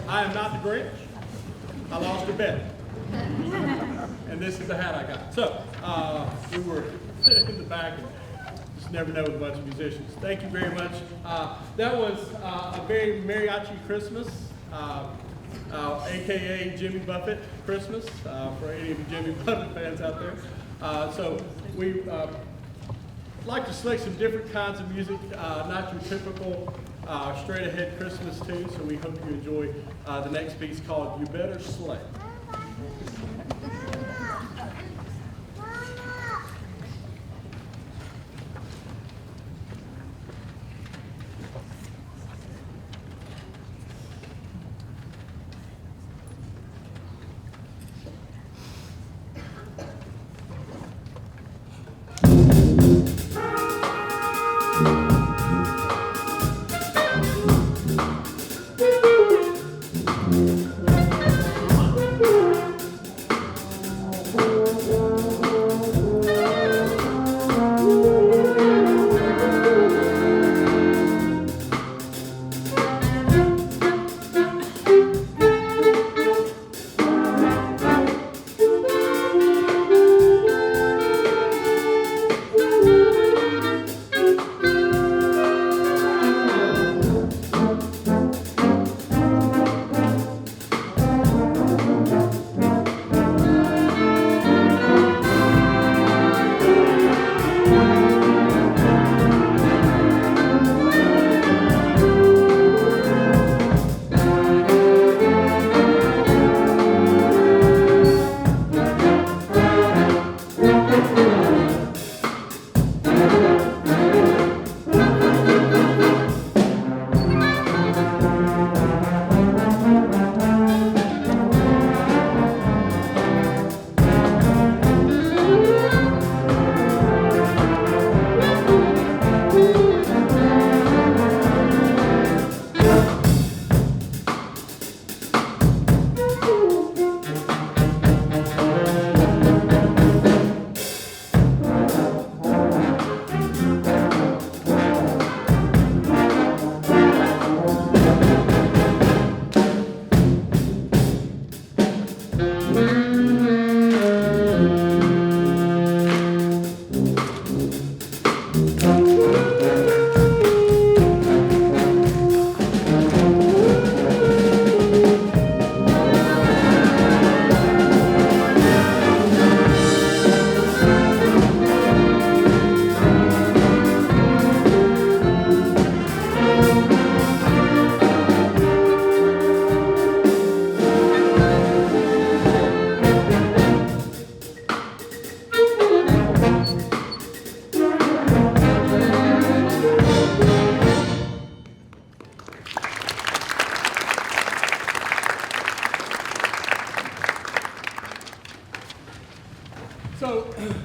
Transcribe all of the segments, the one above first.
I am not the Grinch. I lost a bet. And this is the hat I got. So, we were in the back and just never know with a bunch of musicians. Thank you very much. That was a very mariachi Christmas, AKA Jimmy Buffett Christmas, for any of you Jimmy Buffett fans out there. So we like to select some different kinds of music, not your typical straight ahead Christmas tune, so we hope you enjoy the next piece called You Better Slay.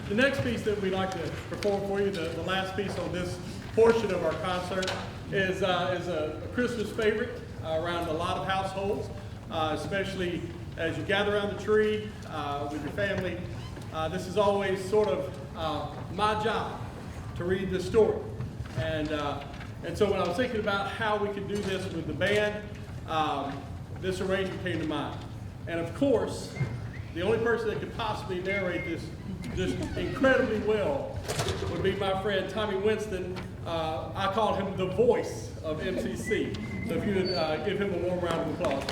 The next piece that we'd like to perform for you, the last piece on this portion of our concert, is a Christmas favorite around a lot of households, especially as you gather around the tree with your family. This is always sort of my job to read this story. And so when I was thinking about how we could do this with the band, this arrangement came to mind. And of course, the only person that could possibly narrate this just incredibly well would be my friend Tommy Winston. I call him the voice of MCC. So if you would give him a warm round of applause.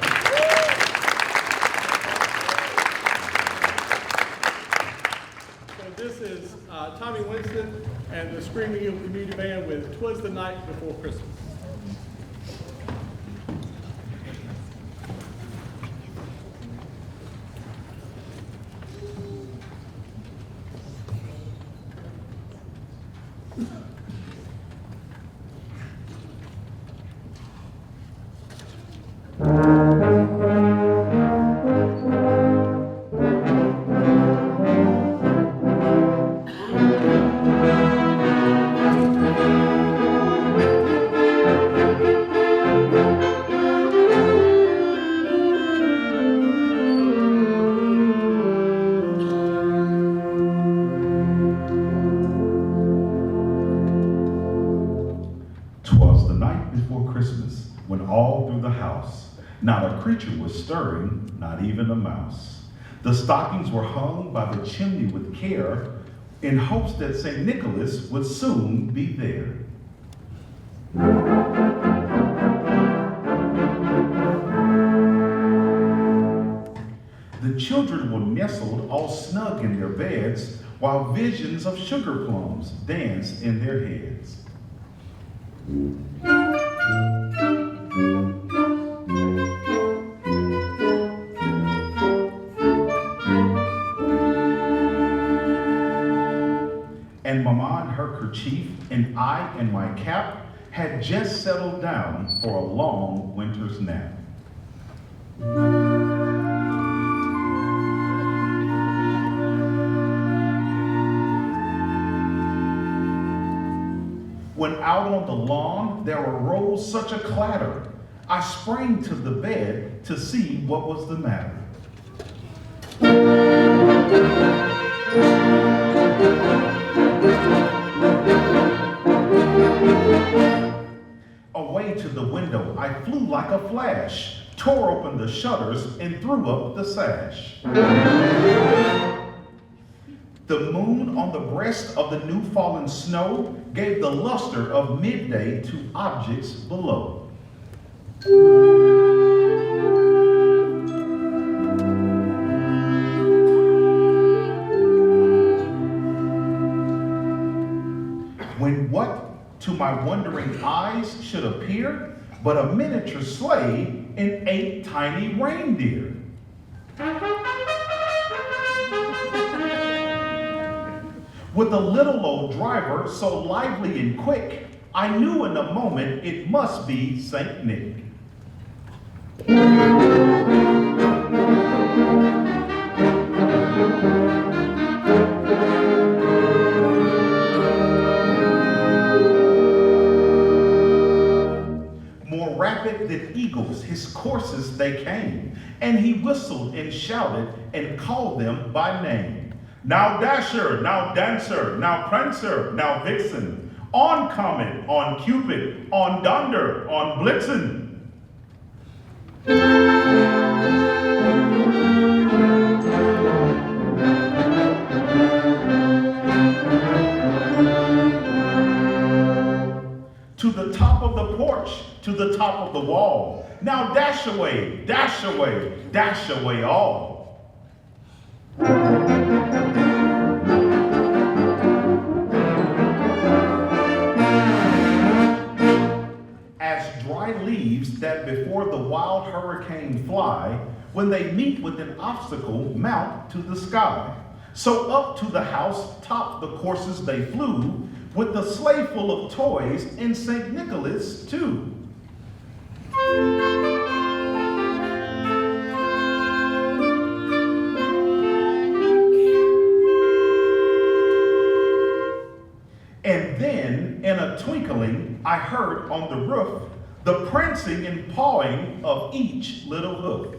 So this is Tommy Winston and the Screaming Eagle Community Band with "'Twas the Night Before Christmas." Not a creature was stirring, not even a mouse. The stockings were hung by the chimney with care, in hopes that St. Nicholas would soon be there. The children were nestled all snug in their beds, while visions of sugar plums danced in their heads. And Mama in her kerchief, and I in my cap, had just settled down for a long winter's nap. When out on the lawn there arose such a clatter, I sprang to the bed to see what was the matter. Away to the window I flew like a flash, tore open the shutters and threw up the sash. The moon on the breast of the new fallen snow gave the luster of midday to objects below. When what to my wondering eyes should appear but a miniature sleigh and 8 tiny reindeer. With a little old driver so lively and quick, I knew in a moment it must be St. Nick. More rapid than eagles, his courses they came, and he whistled and shouted and called them by name. Now Dasher, now Dancer, now Prancer, now Vixen, on Comet, on Cupid, on Donder, on Blitzen. To the top of the porch, to the top of the wall. Now dash away, dash away, dash away all. As dry leaves that before the wild hurricane fly, when they meet with an obstacle, mount to the sky. So up to the house top the courses they flew, with the sleigh full of toys and St. Nicholas too. a twinkling, I heard on the roof the prancing and pawing of each little hoof.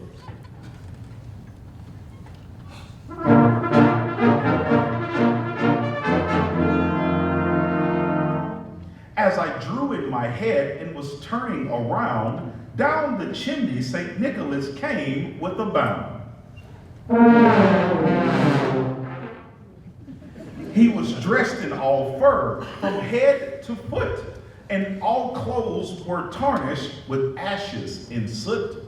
As I drew in my head and was turning around, down the chimney St. Nicholas came with a bound. He was dressed in all fur from head to foot, and all clothes were tarnished with ashes and soot.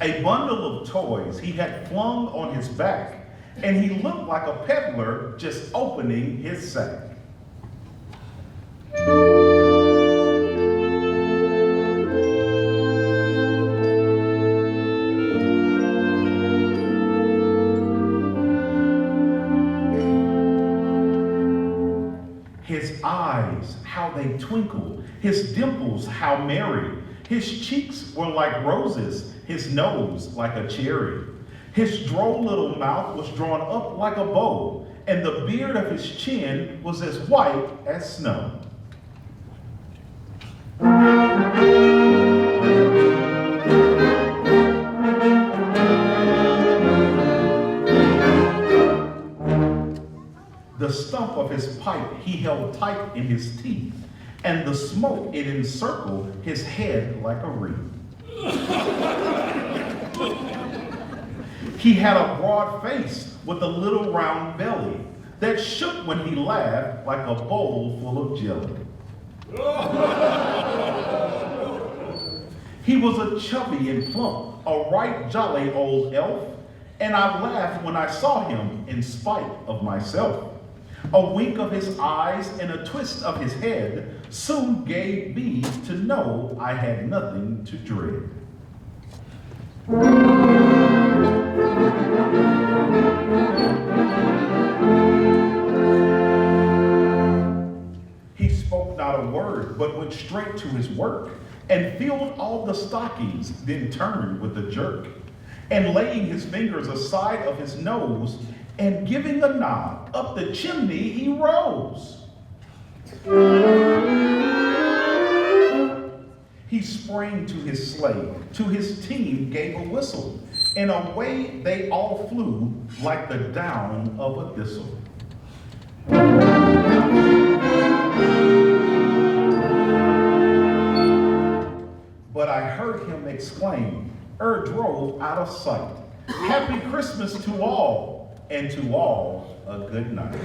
A bundle of toys he had flung on his back, and he looked like a peddler just opening his sack. His eyes, how they twinkled, his dimples, how merry. His cheeks were like roses, his nose like a cherry. His droll little mouth was drawn up like a bow, and the beard of his chin was as white as snow. The stump of his pipe he held tight in his teeth, and the smoke it encircled his head like a wreath. He had a broad face with a little round belly that shook when he laughed like a bowl full of jelly. He was a chubby and plump, a right jolly old elf, and I laughed when I saw him in spite of myself. A wink of his eyes and a twist of his head soon gave me to know I had nothing to dread. He spoke not a word, but went straight to his work, and filled all the stockings, then turned with a jerk, and laying his fingers aside of his nose, and giving a nod, up the chimney he rose. He sprang to his sleigh, to his team gave a whistle, and away they all flew like the down of a thistle. But I heard him exclaim, drove out of sight, "Happy Christmas to all, and to all a good night."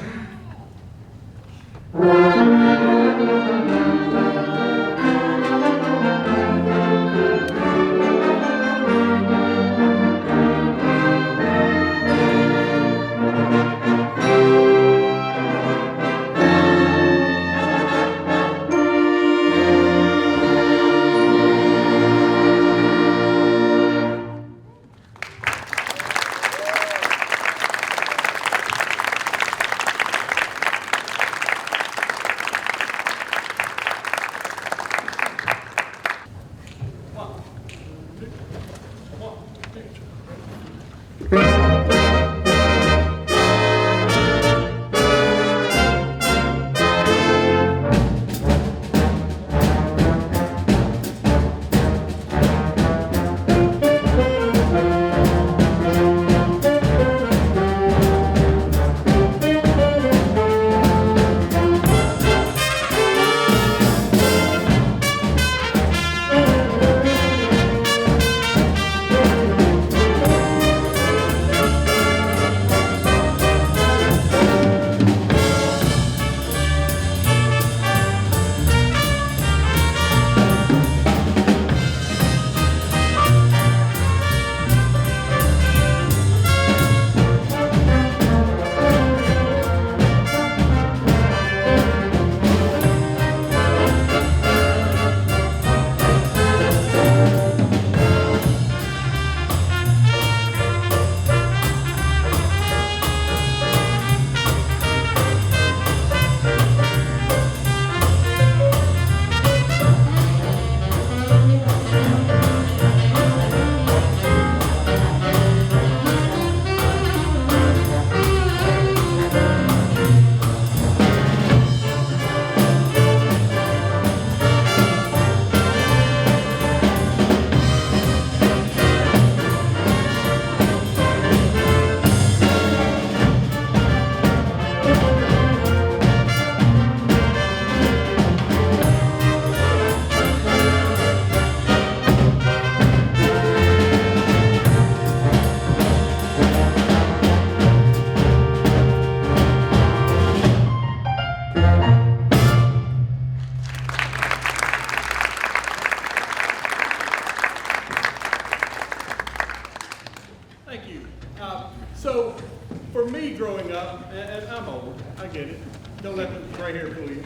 for me growing up, and I'm old, I get it. Don't let the gray hair fool you.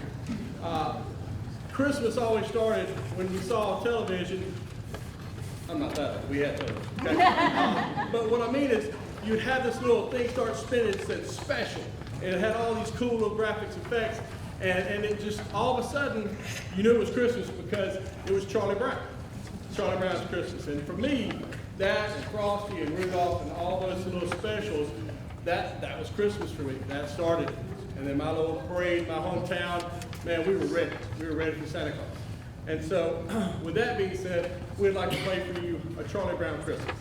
Christmas always started when we saw on television. I'm not that old, we had television. Okay? But what I mean is, you'd have this little thing start spinning that said special, and it had all these cool little graphics effects, and it just, all of a sudden, you knew it was Christmas because it was Charlie Brown. Charlie Brown's Christmas. And for me, that and Frosty and Rudolph and all those little specials, that was Christmas for me. That started. And then my little parade, my hometown, man, we were ready. We were ready for Santa Claus. And so, with that being said, we'd like to play for you a Charlie Brown Christmas.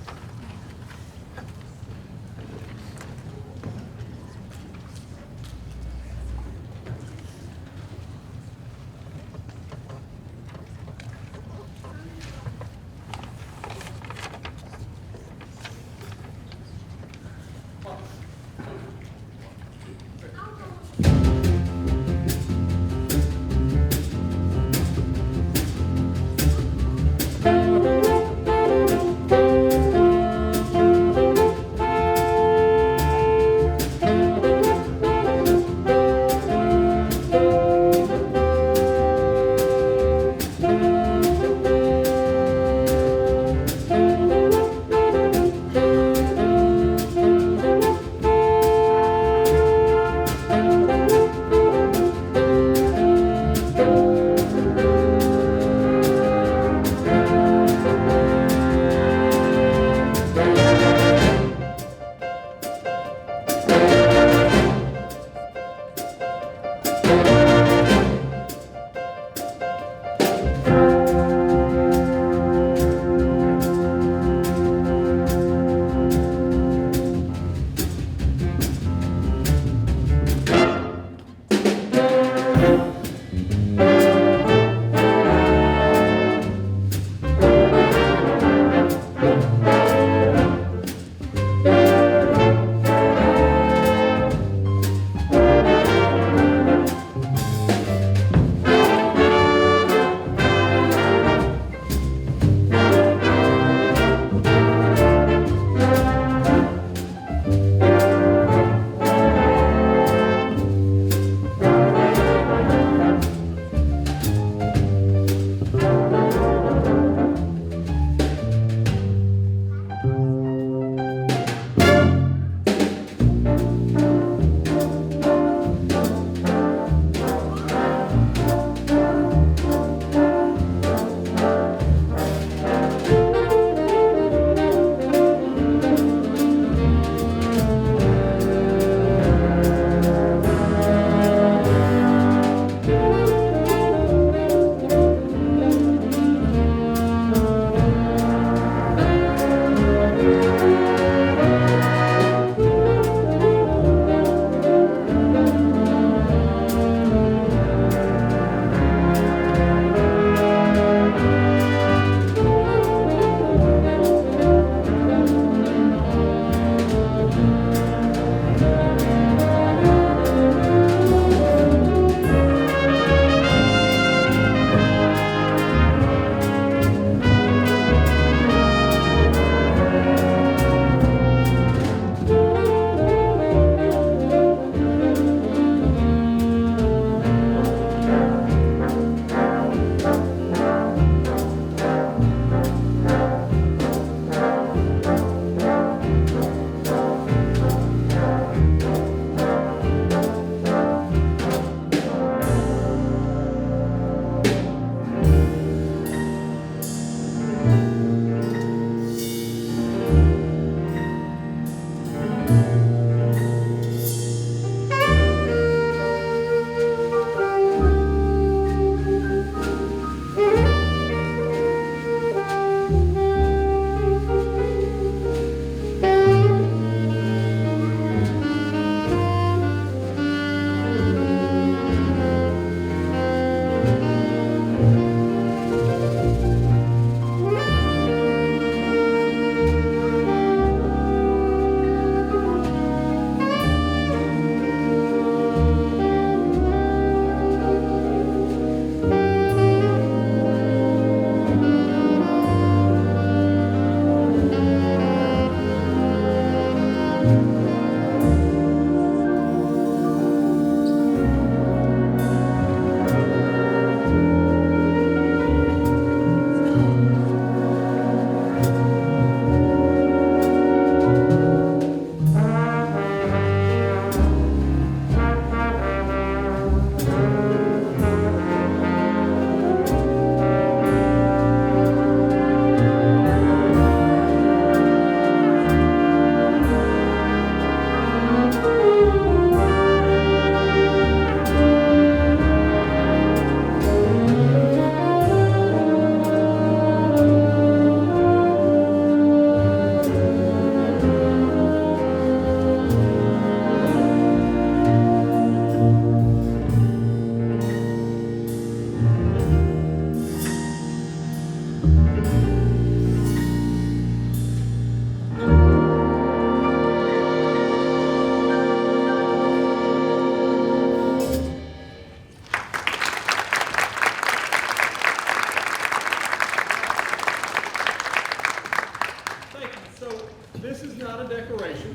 not a decoration,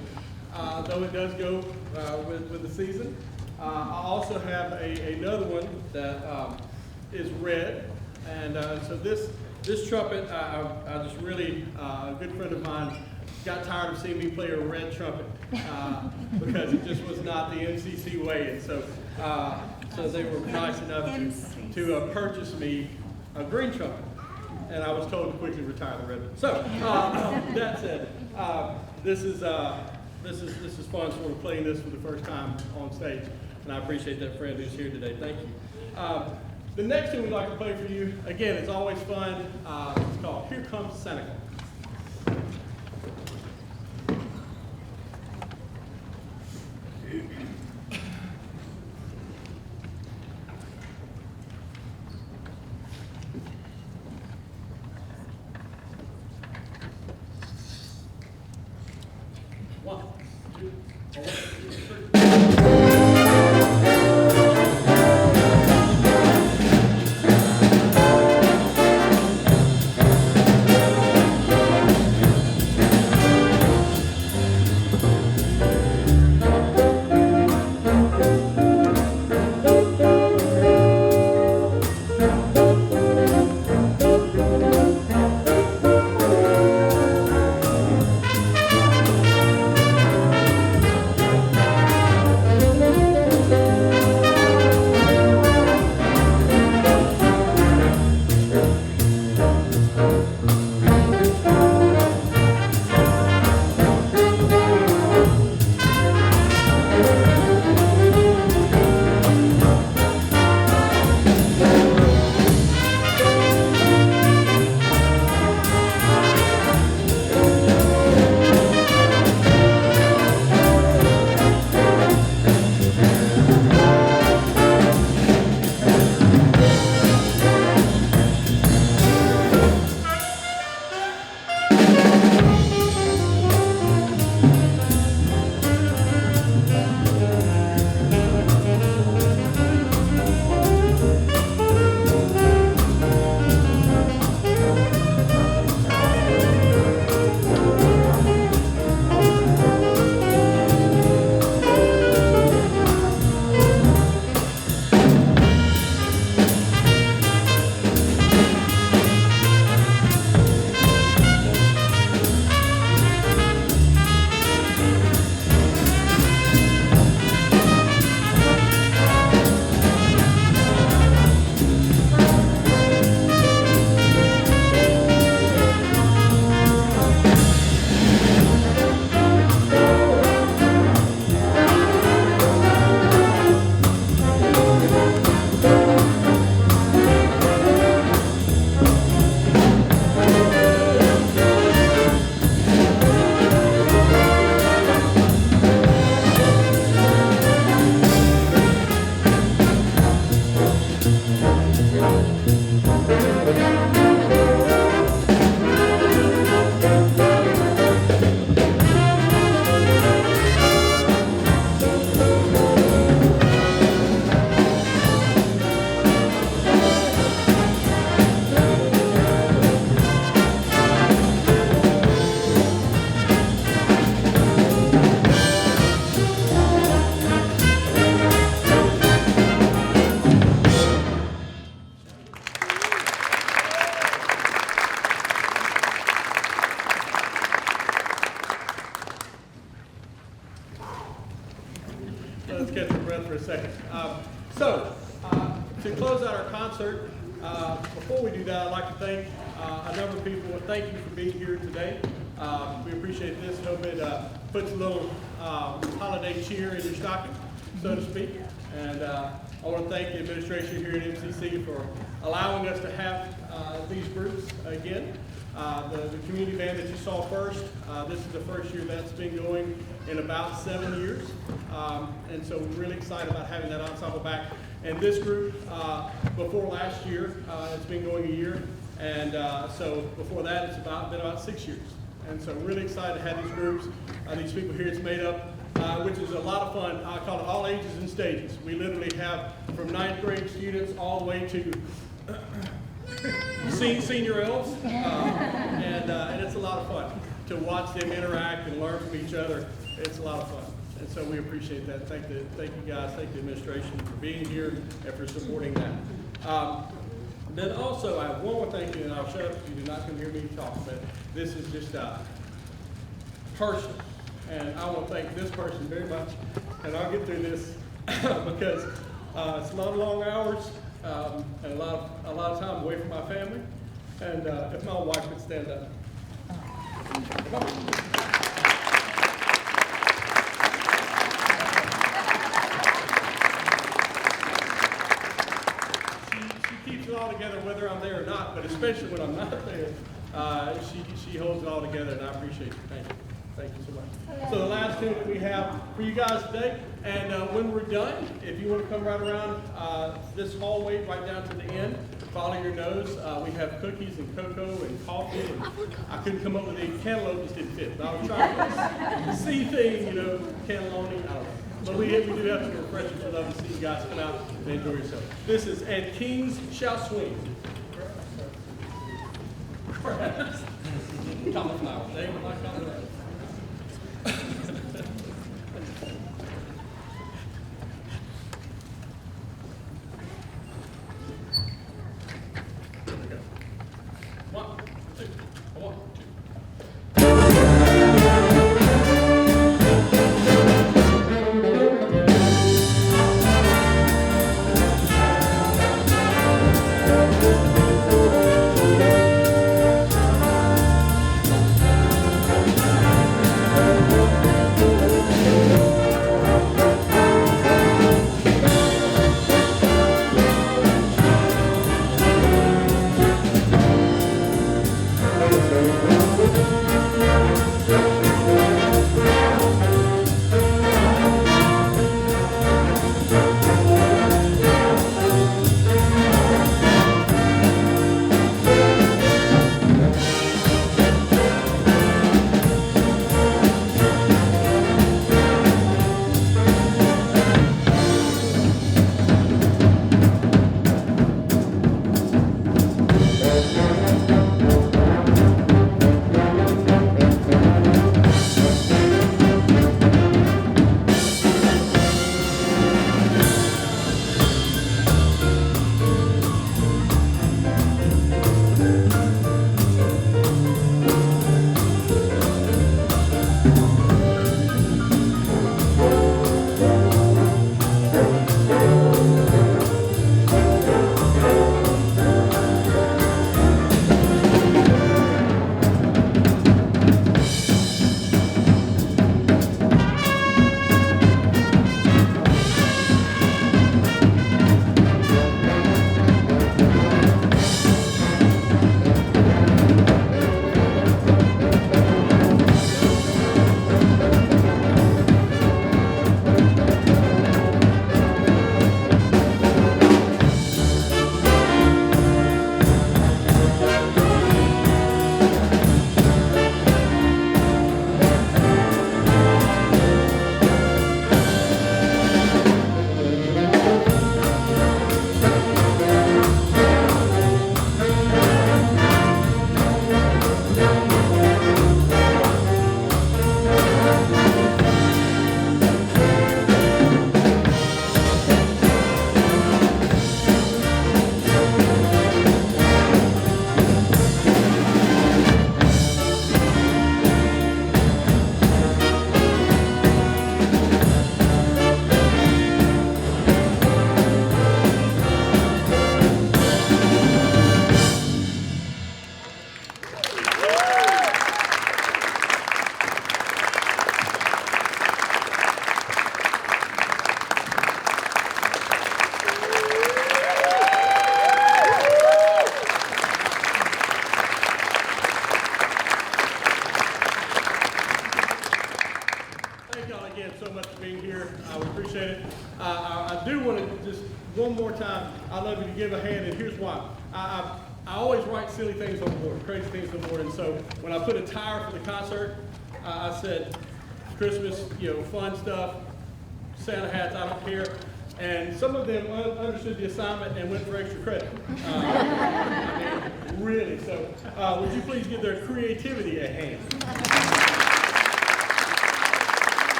though it does go with the season. I also have another one that is red, and so this trumpet, I just really, a good friend of mine got tired of seeing me play a red trumpet because it just was not the MCC way, and so they were nice enough to purchase me a green trumpet, and I was told to quickly retire the red one. So that said, this is fun, sort of playing this for the first time on stage, and I appreciate that friend who's here today. Thank you. The next tune we'd like to play for you, again, it's always fun. It's called "Here Comes Santa Claus." One, two, three. Let's catch our breath for a second. To close out our concert, before we do that, I'd like to thank a number of people. Thank you for being here today. We appreciate this. Hope it puts a little holiday cheer in your stocking, so to speak. And I want to thank the administration here at MCC for allowing us to have these groups again. The community band that you saw first, this is the first year that's been going in about 7 years. And so we're really excited about having that ensemble back. And this group, before last year, it's been going a year. And so before that, it's been about 6 years. And so really excited to have these groups, these people here. It's made up, which is a lot of fun. I call it all ages and stages. We literally have from 9th grade students all the way to senior elves, and it's a lot of fun. to watch them interact and learn from each other. It's a lot of fun. And so we appreciate that. Thank you guys, thank the administration for being here and for supporting that. Then also, I have one more thing, and I'll shut up if you do not come hear me talk, but this is just personal. And I want to thank this person very much, and I'll get through this because it's a lot of long hours and a lot of time away from my family. And if my wife could stand up. Come on. All together whether I'm there or not, but especially when I'm not there, she holds it all together, and I appreciate it. Thank you so much. So the last thing that we have for you guys today, and when we're done, if you want to come right around this hallway right down to the end, follow your nose. We have cookies and cocoa and coffee, and I couldn't come up with any cantaloupe, just didn't fit. But I was trying to see things, cannelloni, I don't know. But we do have some refreshments. We'd love to see you guys come out and enjoy yourself. This is And Kings Shall Swing. Cauliflower. They would like cauliflower. There we go. 1, 2, 1, 2. one more time, I'd love you to give a hand, and here's why. I always write silly things on the board, crazy things on the board, and so when I put a tire for the concert, I said, Christmas, fun stuff, Santa hats, I don't care. And some of them understood the assignment and went for extra credit. Really, so Would you please give their creativity a hand?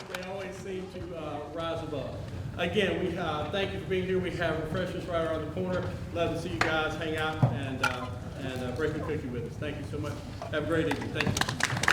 They always seem to rise above. Again, we thank you for being here. We have refreshments right around the corner. Love to see you guys hang out and break a cookie with us. Thank you so much. Have a great evening. Thank you.